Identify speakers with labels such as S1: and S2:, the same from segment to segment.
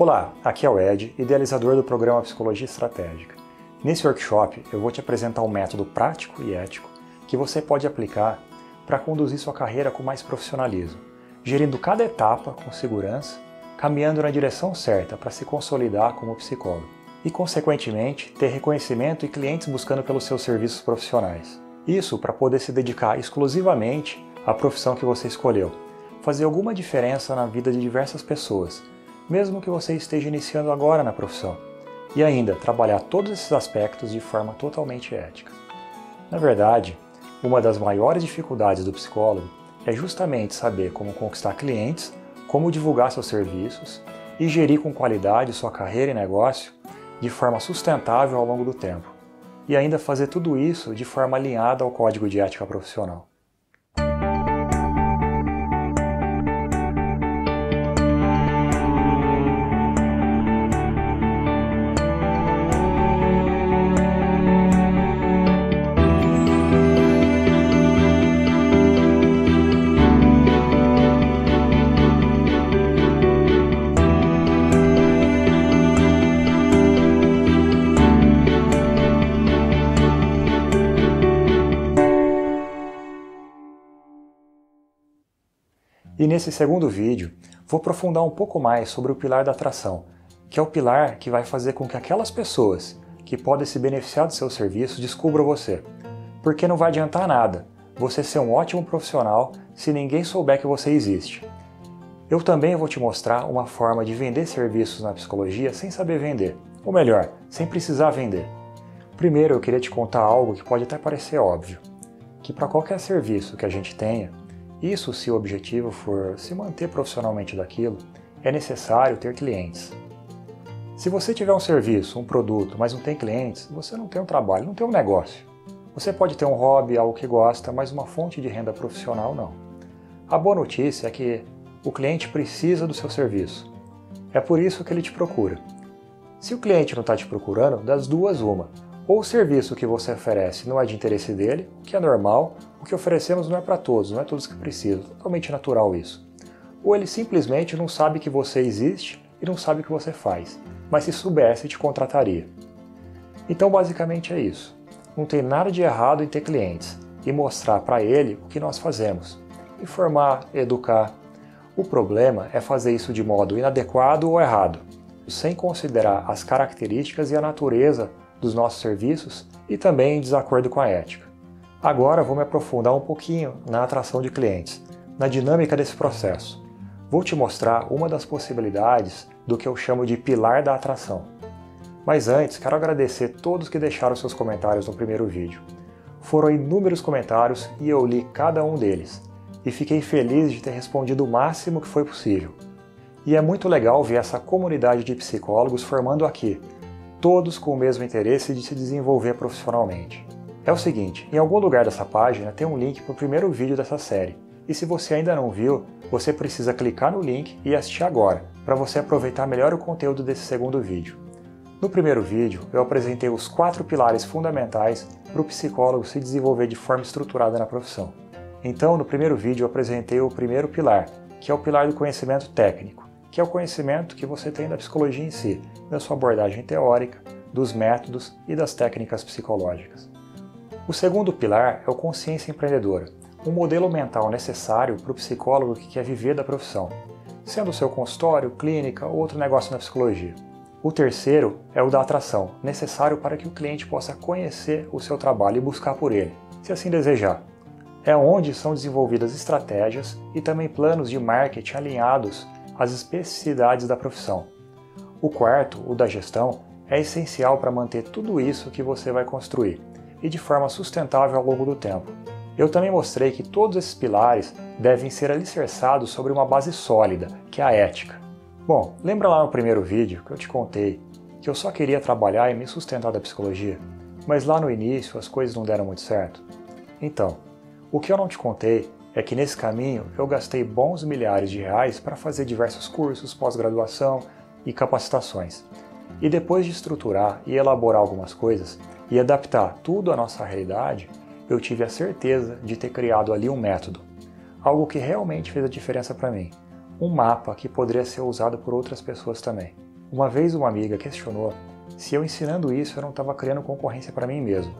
S1: Olá, aqui é o Ed, idealizador do programa Psicologia Estratégica. Nesse workshop eu vou te apresentar um método prático e ético que você pode aplicar para conduzir sua carreira com mais profissionalismo, gerindo cada etapa com segurança, caminhando na direção certa para se consolidar como psicólogo e, consequentemente, ter reconhecimento e clientes buscando pelos seus serviços profissionais. Isso para poder se dedicar exclusivamente à profissão que você escolheu, fazer alguma diferença na vida de diversas pessoas, mesmo que você esteja iniciando agora na profissão, e ainda trabalhar todos esses aspectos de forma totalmente ética. Na verdade, uma das maiores dificuldades do psicólogo é justamente saber como conquistar clientes, como divulgar seus serviços e gerir com qualidade sua carreira e negócio de forma sustentável ao longo do tempo, e ainda fazer tudo isso de forma alinhada ao Código de Ética Profissional. E nesse segundo vídeo, vou aprofundar um pouco mais sobre o pilar da atração, que é o pilar que vai fazer com que aquelas pessoas que podem se beneficiar do seu serviço descubram você. Porque não vai adiantar nada você ser um ótimo profissional se ninguém souber que você existe. Eu também vou te mostrar uma forma de vender serviços na psicologia sem saber vender, ou melhor, sem precisar vender. Primeiro eu queria te contar algo que pode até parecer óbvio, que para qualquer serviço que a gente tenha, isso se o objetivo for se manter profissionalmente daquilo, é necessário ter clientes. Se você tiver um serviço, um produto, mas não tem clientes, você não tem um trabalho, não tem um negócio. Você pode ter um hobby, algo que gosta, mas uma fonte de renda profissional não. A boa notícia é que o cliente precisa do seu serviço. É por isso que ele te procura. Se o cliente não está te procurando, das duas uma. Ou o serviço que você oferece não é de interesse dele, o que é normal, o que oferecemos não é para todos, não é todos que precisam, totalmente natural isso. Ou ele simplesmente não sabe que você existe e não sabe o que você faz, mas se soubesse te contrataria. Então basicamente é isso. Não tem nada de errado em ter clientes e mostrar para ele o que nós fazemos. Informar, educar. O problema é fazer isso de modo inadequado ou errado, sem considerar as características e a natureza dos nossos serviços e também em desacordo com a ética. Agora vou me aprofundar um pouquinho na atração de clientes, na dinâmica desse processo. Vou te mostrar uma das possibilidades do que eu chamo de pilar da atração. Mas antes, quero agradecer todos que deixaram seus comentários no primeiro vídeo. Foram inúmeros comentários e eu li cada um deles, e fiquei feliz de ter respondido o máximo que foi possível. E é muito legal ver essa comunidade de psicólogos formando aqui, todos com o mesmo interesse de se desenvolver profissionalmente. É o seguinte, em algum lugar dessa página tem um link para o primeiro vídeo dessa série, e se você ainda não viu, você precisa clicar no link e assistir agora, para você aproveitar melhor o conteúdo desse segundo vídeo. No primeiro vídeo, eu apresentei os 4 pilares fundamentais para o psicólogo se desenvolver de forma estruturada na profissão. Então, no primeiro vídeo eu apresentei o primeiro pilar, que é o pilar do conhecimento técnico, que é o conhecimento que você tem da psicologia em si, da sua abordagem teórica, dos métodos e das técnicas psicológicas. O segundo pilar é o consciência empreendedora, um modelo mental necessário para o psicólogo que quer viver da profissão, sendo o seu consultório, clínica ou outro negócio na psicologia. O terceiro é o da atração, necessário para que o cliente possa conhecer o seu trabalho e buscar por ele, se assim desejar. É onde são desenvolvidas estratégias e também planos de marketing alinhados às especificidades da profissão. O quarto, o da gestão, é essencial para manter tudo isso que você vai construir, e de forma sustentável ao longo do tempo. Eu também mostrei que todos esses pilares devem ser alicerçados sobre uma base sólida, que é a ética. Bom, lembra lá no primeiro vídeo que eu te contei que eu só queria trabalhar e me sustentar da psicologia, mas lá no início as coisas não deram muito certo? Então, o que eu não te contei é que nesse caminho eu gastei bons milhares de reais para fazer diversos cursos, pós-graduação e capacitações. E depois de estruturar e elaborar algumas coisas e adaptar tudo à nossa realidade, eu tive a certeza de ter criado ali um método, algo que realmente fez a diferença para mim, um mapa que poderia ser usado por outras pessoas também. Uma vez uma amiga questionou se eu ensinando isso eu não estava criando concorrência para mim mesmo.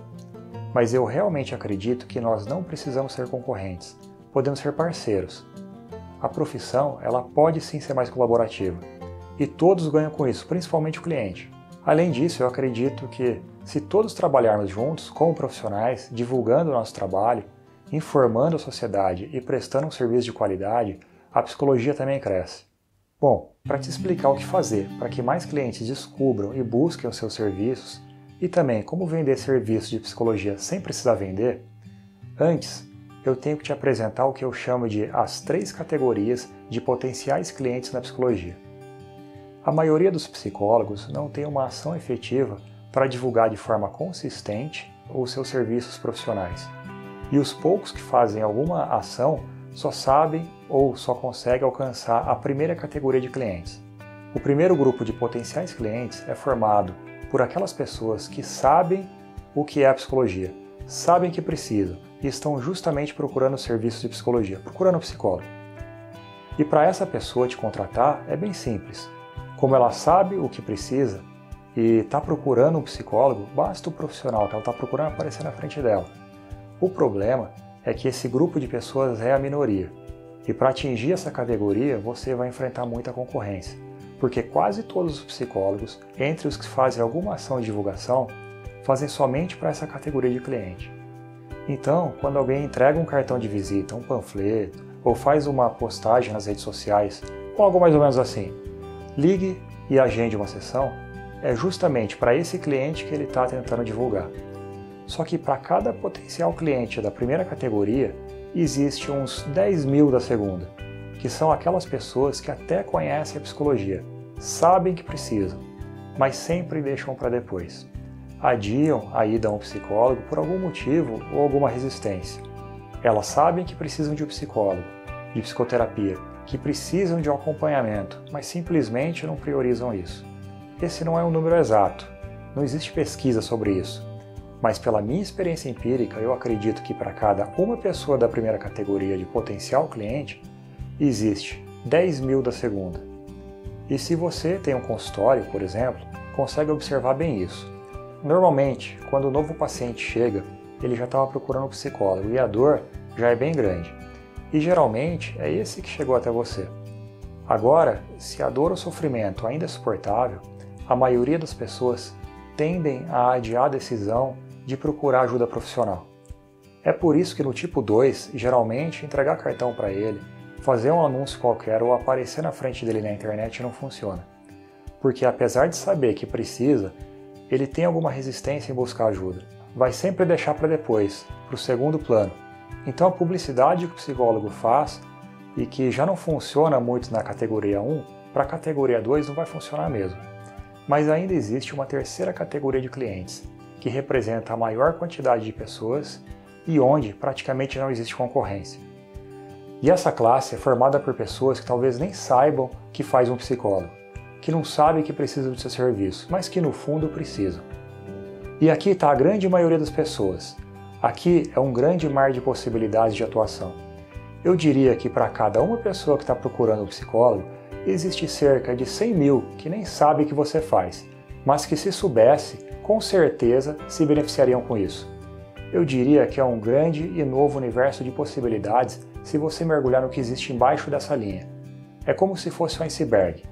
S1: Mas eu realmente acredito que nós não precisamos ser concorrentes, podemos ser parceiros. A profissão, ela pode sim ser mais colaborativa, e todos ganham com isso, principalmente o cliente. Além disso, eu acredito que se todos trabalharmos juntos como profissionais, divulgando o nosso trabalho, informando a sociedade e prestando um serviço de qualidade, a psicologia também cresce. Bom, para te explicar o que fazer para que mais clientes descubram e busquem os seus serviços, e também como vender serviços de psicologia sem precisar vender, antes eu tenho que te apresentar o que eu chamo de as 3 categorias de potenciais clientes na psicologia. A maioria dos psicólogos não tem uma ação efetiva para divulgar de forma consistente os seus serviços profissionais. E os poucos que fazem alguma ação só sabem ou só conseguem alcançar a primeira categoria de clientes. O primeiro grupo de potenciais clientes é formado por aquelas pessoas que sabem o que é a psicologia, sabem que precisam e estão justamente procurando serviços de psicologia, procurando um psicólogo. E para essa pessoa te contratar é bem simples. Como ela sabe o que precisa e está procurando um psicólogo, basta o profissional que ela está procurando aparecer na frente dela. O problema é que esse grupo de pessoas é a minoria. E para atingir essa categoria, você vai enfrentar muita concorrência. Porque quase todos os psicólogos, entre os que fazem alguma ação de divulgação, fazem somente para essa categoria de cliente. Então, quando alguém entrega um cartão de visita, um panfleto, ou faz uma postagem nas redes sociais, com algo mais ou menos assim, ligue e agende uma sessão, é justamente para esse cliente que ele está tentando divulgar. Só que para cada potencial cliente da primeira categoria, existe uns 10 mil da segunda, que são aquelas pessoas que até conhecem a psicologia, sabem que precisam, mas sempre deixam para depois. Adiam a ida a um psicólogo por algum motivo ou alguma resistência. Elas sabem que precisam de um psicólogo, de psicoterapia, que precisam de um acompanhamento, mas simplesmente não priorizam isso. Esse não é um número exato, não existe pesquisa sobre isso, mas pela minha experiência empírica, eu acredito que para cada uma pessoa da primeira categoria de potencial cliente, existe 10 mil da segunda. E se você tem um consultório, por exemplo, consegue observar bem isso. Normalmente, quando o novo paciente chega, ele já estava procurando um psicólogo e a dor já é bem grande. E geralmente é esse que chegou até você. Agora, se a dor ou sofrimento ainda é suportável, a maioria das pessoas tendem a adiar a decisão de procurar ajuda profissional. É por isso que no tipo 2, geralmente entregar cartão para ele, fazer um anúncio qualquer ou aparecer na frente dele na internet não funciona. Porque apesar de saber que precisa, ele tem alguma resistência em buscar ajuda. Vai sempre deixar para depois, para o segundo plano. Então a publicidade que o psicólogo faz e que já não funciona muito na categoria 1, para a categoria 2 não vai funcionar mesmo. Mas ainda existe uma terceira categoria de clientes, que representa a maior quantidade de pessoas e onde praticamente não existe concorrência. E essa classe é formada por pessoas que talvez nem saibam que faz um psicólogo, que não sabem que precisam de seu serviço, mas que no fundo precisam. E aqui está a grande maioria das pessoas. Aqui é um grande mar de possibilidades de atuação. Eu diria que para cada uma pessoa que está procurando um psicólogo, existe cerca de 100 mil que nem sabem o que você faz, mas que se soubesse, com certeza se beneficiariam com isso. Eu diria que é um grande e novo universo de possibilidades se você mergulhar no que existe embaixo dessa linha. É como se fosse um iceberg.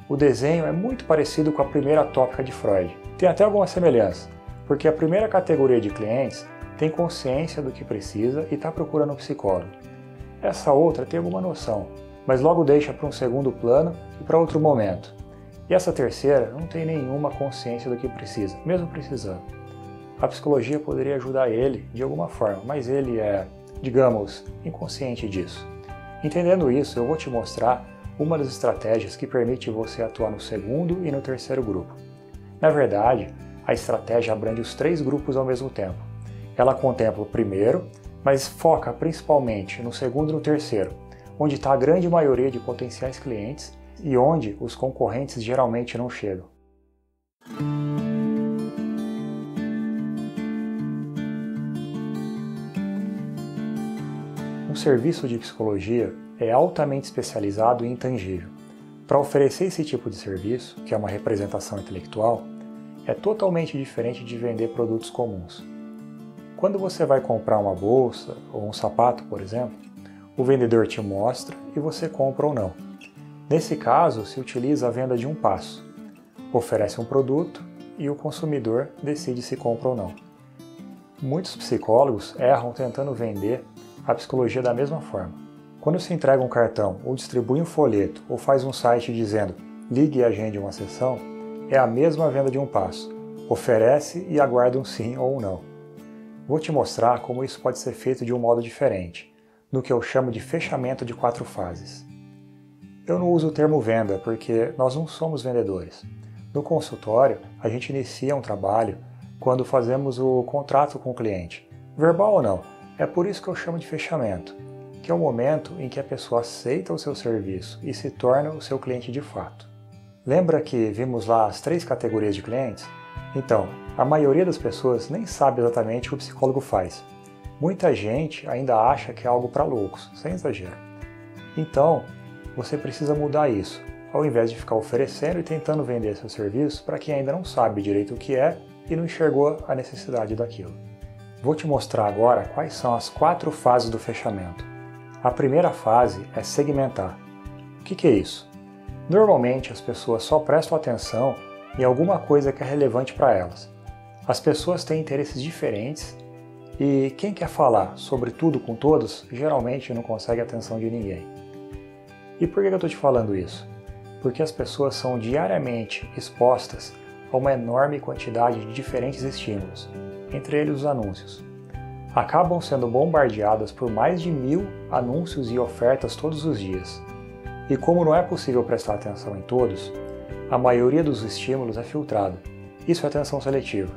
S1: O desenho é muito parecido com a primeira tópica de Freud. Tem até alguma semelhança, porque a primeira categoria de clientes tem consciência do que precisa e está procurando um psicólogo. Essa outra tem alguma noção, mas logo deixa para um segundo plano e para outro momento. E essa terceira não tem nenhuma consciência do que precisa, mesmo precisando. A psicologia poderia ajudar ele de alguma forma, mas ele é, digamos, inconsciente disso. Entendendo isso, eu vou te mostrar uma das estratégias que permite você atuar no segundo e no terceiro grupo. Na verdade, a estratégia abrange os 3 grupos ao mesmo tempo. Ela contempla o primeiro, mas foca principalmente no segundo e no terceiro, onde está a grande maioria de potenciais clientes e onde os concorrentes geralmente não chegam. Um serviço de psicologia é altamente especializado e intangível. Para oferecer esse tipo de serviço, que é uma representação intelectual, é totalmente diferente de vender produtos comuns. Quando você vai comprar uma bolsa ou um sapato, por exemplo, o vendedor te mostra e você compra ou não. Nesse caso, se utiliza a venda de um passo. Oferece um produto e o consumidor decide se compra ou não. Muitos psicólogos erram tentando vender a psicologia da mesma forma. Quando se entrega um cartão, ou distribui um folheto, ou faz um site dizendo ligue e agende uma sessão, é a mesma venda de um passo. Oferece e aguarda um sim ou um não. Vou te mostrar como isso pode ser feito de um modo diferente, no que eu chamo de fechamento de 4 fases. Eu não uso o termo venda porque nós não somos vendedores. No consultório, a gente inicia um trabalho quando fazemos o contrato com o cliente. Verbal ou não, é por isso que eu chamo de fechamento, que é o momento em que a pessoa aceita o seu serviço e se torna o seu cliente de fato. Lembra que vimos lá as 3 categorias de clientes? Então, a maioria das pessoas nem sabe exatamente o que o psicólogo faz. Muita gente ainda acha que é algo para loucos, sem exagero. Então, você precisa mudar isso, ao invés de ficar oferecendo e tentando vender seu serviço para quem ainda não sabe direito o que é e não enxergou a necessidade daquilo. Vou te mostrar agora quais são as 4 fases do fechamento. A primeira fase é segmentar. O que é isso? Normalmente as pessoas só prestam atenção em alguma coisa que é relevante para elas. As pessoas têm interesses diferentes e quem quer falar sobre tudo com todos geralmente não consegue a atenção de ninguém. E por que eu estou te falando isso? Porque as pessoas são diariamente expostas a uma enorme quantidade de diferentes estímulos, entre eles os anúncios. Acabam sendo bombardeadas por mais de 1000 anúncios e ofertas todos os dias. E como não é possível prestar atenção em todos, a maioria dos estímulos é filtrada. Isso é atenção seletiva.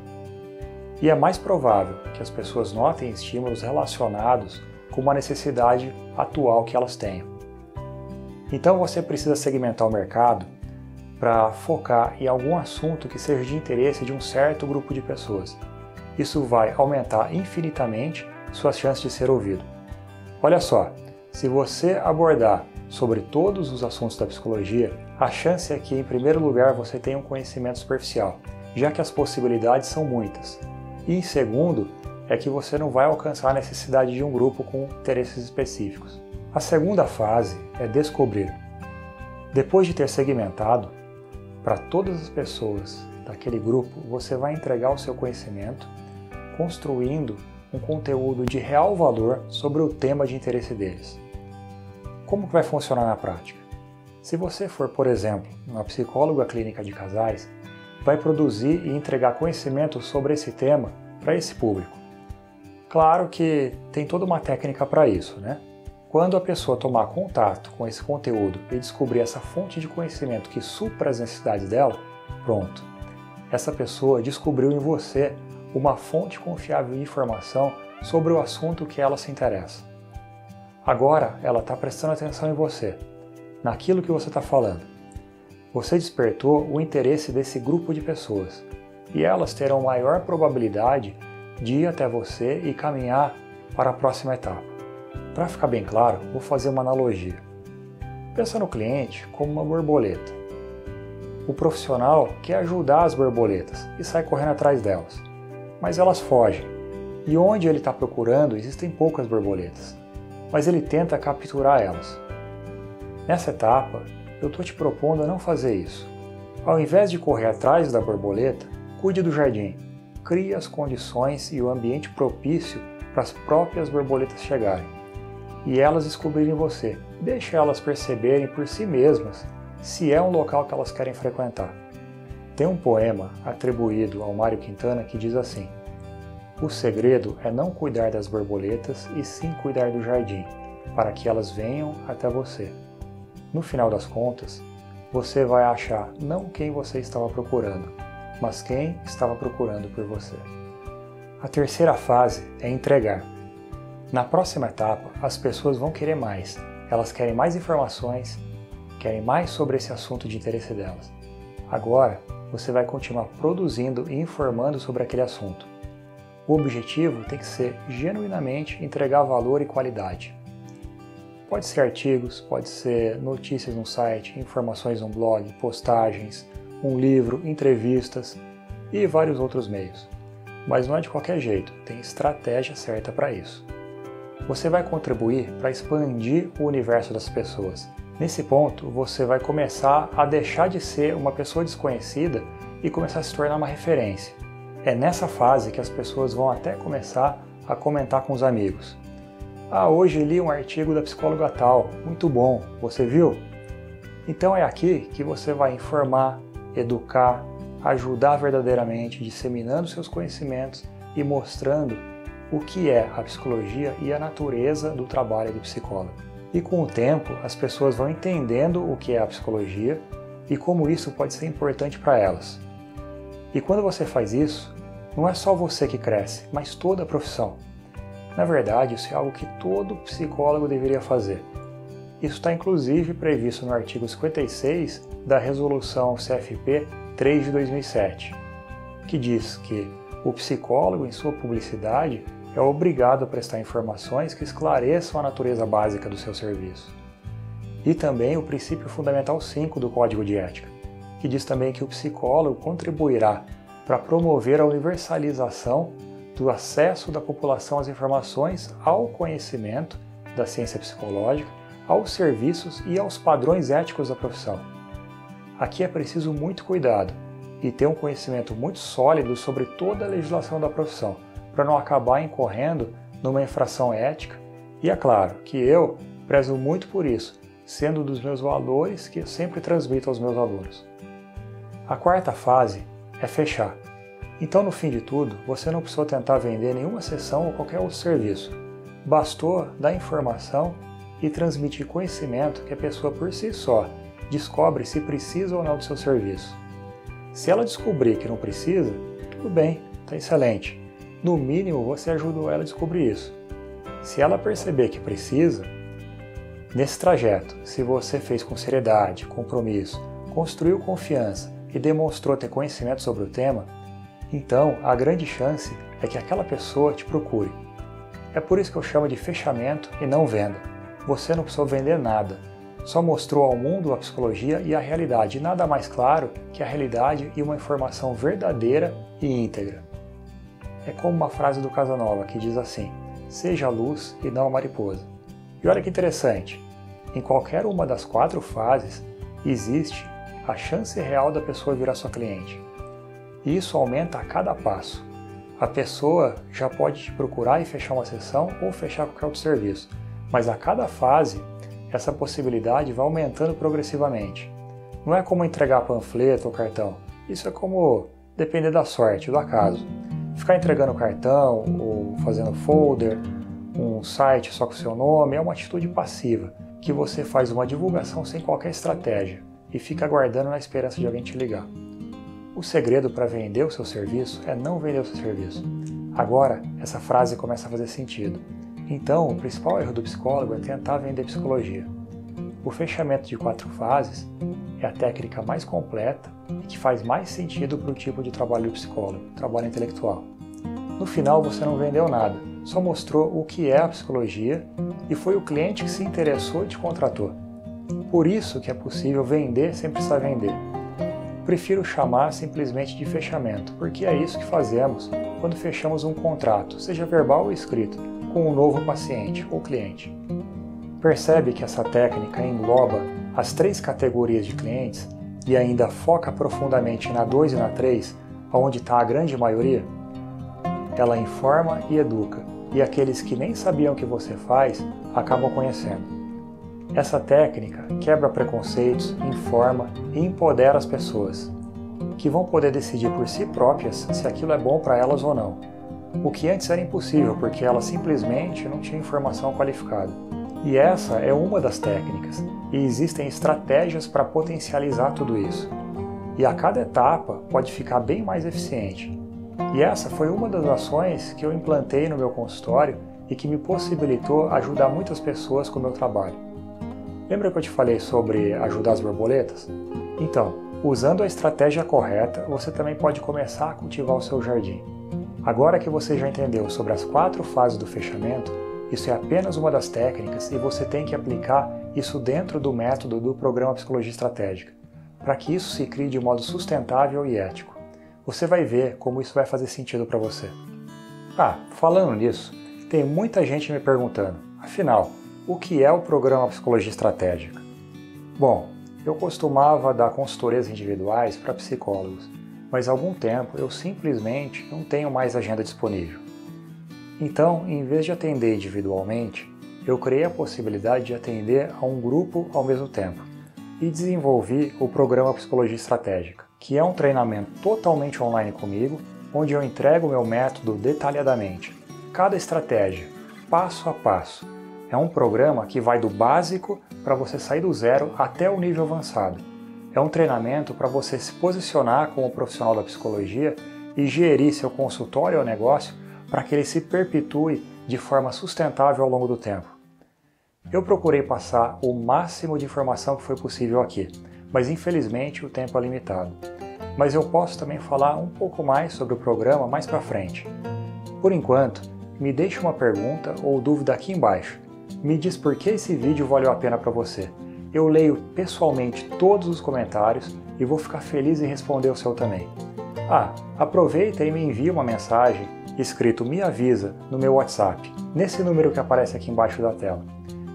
S1: E é mais provável que as pessoas notem estímulos relacionados com uma necessidade atual que elas tenham. Então você precisa segmentar o mercado para focar em algum assunto que seja de interesse de um certo grupo de pessoas. Isso vai aumentar infinitamente suas chances de ser ouvido. Olha só, se você abordar sobre todos os assuntos da psicologia, a chance é que, em primeiro lugar, você tenha um conhecimento superficial, já que as possibilidades são muitas. E, em segundo, é que você não vai alcançar a necessidade de um grupo com interesses específicos. A segunda fase é descobrir. Depois de ter segmentado, para todas as pessoas daquele grupo, você vai entregar o seu conhecimento, construindo um conteúdo de real valor sobre o tema de interesse deles. Como que vai funcionar na prática? Se você for, por exemplo, uma psicóloga clínica de casais, vai produzir e entregar conhecimento sobre esse tema para esse público. Claro que tem toda uma técnica para isso, né? Quando a pessoa tomar contato com esse conteúdo e descobrir essa fonte de conhecimento que supra as necessidades dela, pronto. Essa pessoa descobriu em você uma fonte confiável de informação sobre o assunto que ela se interessa. Agora ela está prestando atenção em você, naquilo que você está falando. Você despertou o interesse desse grupo de pessoas e elas terão maior probabilidade de ir até você e caminhar para a próxima etapa. Para ficar bem claro, vou fazer uma analogia. Pensa no cliente como uma borboleta. O profissional quer ajudar as borboletas e sai correndo atrás delas, mas elas fogem. E onde ele está procurando existem poucas borboletas, mas ele tenta capturar elas. Nessa etapa, eu estou te propondo a não fazer isso. Ao invés de correr atrás da borboleta, cuide do jardim. Crie as condições e o ambiente propício para as próprias borboletas chegarem. E elas descobrirem você. Deixe elas perceberem por si mesmas se é um local que elas querem frequentar. Tem um poema atribuído ao Mário Quintana que diz assim: o segredo é não cuidar das borboletas e sim cuidar do jardim, para que elas venham até você. No final das contas, você vai achar não quem você estava procurando, mas quem estava procurando por você. A terceira fase é entregar. Na próxima etapa, as pessoas vão querer mais. Elas querem mais informações, querem mais sobre esse assunto de interesse delas. Agora, você vai continuar produzindo e informando sobre aquele assunto. O objetivo tem que ser genuinamente entregar valor e qualidade. Pode ser artigos, pode ser notícias no site, informações no blog, postagens, um livro, entrevistas e vários outros meios. Mas não é de qualquer jeito, tem estratégia certa para isso. Você vai contribuir para expandir o universo das pessoas. Nesse ponto, você vai começar a deixar de ser uma pessoa desconhecida e começar a se tornar uma referência. É nessa fase que as pessoas vão até começar a comentar com os amigos. Ah, hoje li um artigo da psicóloga tal, muito bom, você viu? Então é aqui que você vai informar, educar, ajudar verdadeiramente, disseminando seus conhecimentos e mostrando o que é a psicologia e a natureza do trabalho do psicólogo. E com o tempo, as pessoas vão entendendo o que é a psicologia e como isso pode ser importante para elas. E quando você faz isso, não é só você que cresce, mas toda a profissão. Na verdade, isso é algo que todo psicólogo deveria fazer. Isso está inclusive previsto no artigo 56 da Resolução CFP 3 de 2007, que diz que o psicólogo, em sua publicidade, é obrigado a prestar informações que esclareçam a natureza básica do seu serviço. E também o princípio fundamental 5 do Código de Ética, que diz também que o psicólogo contribuirá para promover a universalização do acesso da população às informações, ao conhecimento da ciência psicológica, aos serviços e aos padrões éticos da profissão. Aqui é preciso muito cuidado e ter um conhecimento muito sólido sobre toda a legislação da profissão, para não acabar incorrendo numa infração ética. E é claro que eu prezo muito por isso, sendo um dos meus valores que eu sempre transmito aos meus alunos. A quarta fase é fechar. Então, no fim de tudo, você não precisou tentar vender nenhuma sessão ou qualquer outro serviço. Bastou dar informação e transmitir conhecimento que a pessoa por si só descobre se precisa ou não do seu serviço. Se ela descobrir que não precisa, tudo bem, está excelente. No mínimo, você ajudou ela a descobrir isso. Se ela perceber que precisa, nesse trajeto, se você fez com seriedade, compromisso, construiu confiança e demonstrou ter conhecimento sobre o tema, então a grande chance é que aquela pessoa te procure. É por isso que eu chamo de fechamento e não venda. Você não precisou vender nada, só mostrou ao mundo a psicologia e a realidade, nada mais claro que a realidade e uma informação verdadeira e íntegra. É como uma frase do Casanova que diz assim: seja a luz e não a mariposa. E olha que interessante, em qualquer uma das 4 fases existe a chance real da pessoa virar sua cliente. E isso aumenta a cada passo. A pessoa já pode te procurar e fechar uma sessão ou fechar qualquer outro serviço, mas a cada fase essa possibilidade vai aumentando progressivamente. Não é como entregar panfleto ou cartão, isso é como depender da sorte, do acaso. Ficar entregando cartão ou fazendo folder, um site só com seu nome, é uma atitude passiva, que você faz uma divulgação sem qualquer estratégia e fica aguardando na esperança de alguém te ligar. O segredo para vender o seu serviço é não vender o seu serviço. Agora, essa frase começa a fazer sentido. Então, o principal erro do psicólogo é tentar vender psicologia. O fechamento de 4 fases é a técnica mais completa e que faz mais sentido para o tipo de trabalho do psicólogo, trabalho intelectual. No final, você não vendeu nada, só mostrou o que é a psicologia e foi o cliente que se interessou e te contratou. Por isso que é possível vender sem precisar vender. Prefiro chamar simplesmente de fechamento, porque é isso que fazemos quando fechamos um contrato, seja verbal ou escrito, com um novo paciente ou cliente. Percebe que essa técnica engloba as 3 categorias de clientes e ainda foca profundamente na 2 e na 3, onde está a grande maioria? Ela informa e educa, e aqueles que nem sabiam o que você faz acabam conhecendo. Essa técnica quebra preconceitos, informa e empodera as pessoas, que vão poder decidir por si próprias se aquilo é bom para elas ou não. O que antes era impossível porque elas simplesmente não tinham informação qualificada. E essa é uma das técnicas, e existem estratégias para potencializar tudo isso. E a cada etapa pode ficar bem mais eficiente. E essa foi uma das ações que eu implantei no meu consultório e que me possibilitou ajudar muitas pessoas com o meu trabalho. Lembra que eu te falei sobre ajudar as borboletas? Então, usando a estratégia correta, você também pode começar a cultivar o seu jardim. Agora que você já entendeu sobre as 4 fases do fechamento, Isso é apenas uma das técnicas e você tem que aplicar isso dentro do método do programa Psicologia Estratégica, para que isso se crie de modo sustentável e ético. Você vai ver como isso vai fazer sentido para você. Falando nisso, tem muita gente me perguntando, afinal, o que é o programa Psicologia Estratégica? Bom, eu costumava dar consultorias individuais para psicólogos, mas há algum tempo eu simplesmente não tenho mais agenda disponível. Então, em vez de atender individualmente, eu criei a possibilidade de atender a um grupo ao mesmo tempo e desenvolvi o programa Psicologia Estratégica, que é um treinamento totalmente online comigo, onde eu entrego o meu método detalhadamente, cada estratégia, passo a passo. É um programa que vai do básico para você sair do zero até o nível avançado. É um treinamento para você se posicionar como profissional da psicologia e gerir seu consultório ou negócio para que ele se perpetue de forma sustentável ao longo do tempo. Eu procurei passar o máximo de informação que foi possível aqui, mas infelizmente o tempo é limitado. Mas eu posso também falar um pouco mais sobre o programa mais para frente. Por enquanto, me deixe uma pergunta ou dúvida aqui embaixo. Me diz por que esse vídeo valeu a pena para você. Eu leio pessoalmente todos os comentários e vou ficar feliz em responder o seu também. Aproveita e me envia uma mensagem escrito "Me avisa" no meu WhatsApp, nesse número que aparece aqui embaixo da tela.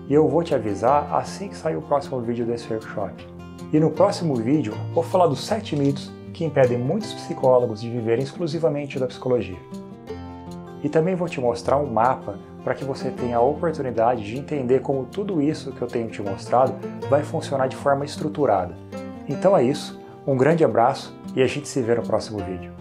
S1: E eu vou te avisar assim que sair o próximo vídeo desse workshop. E no próximo vídeo vou falar dos 7 mitos que impedem muitos psicólogos de viverem exclusivamente da psicologia. E também vou te mostrar um mapa para que você tenha a oportunidade de entender como tudo isso que eu tenho te mostrado vai funcionar de forma estruturada. Então é isso, um grande abraço e a gente se vê no próximo vídeo.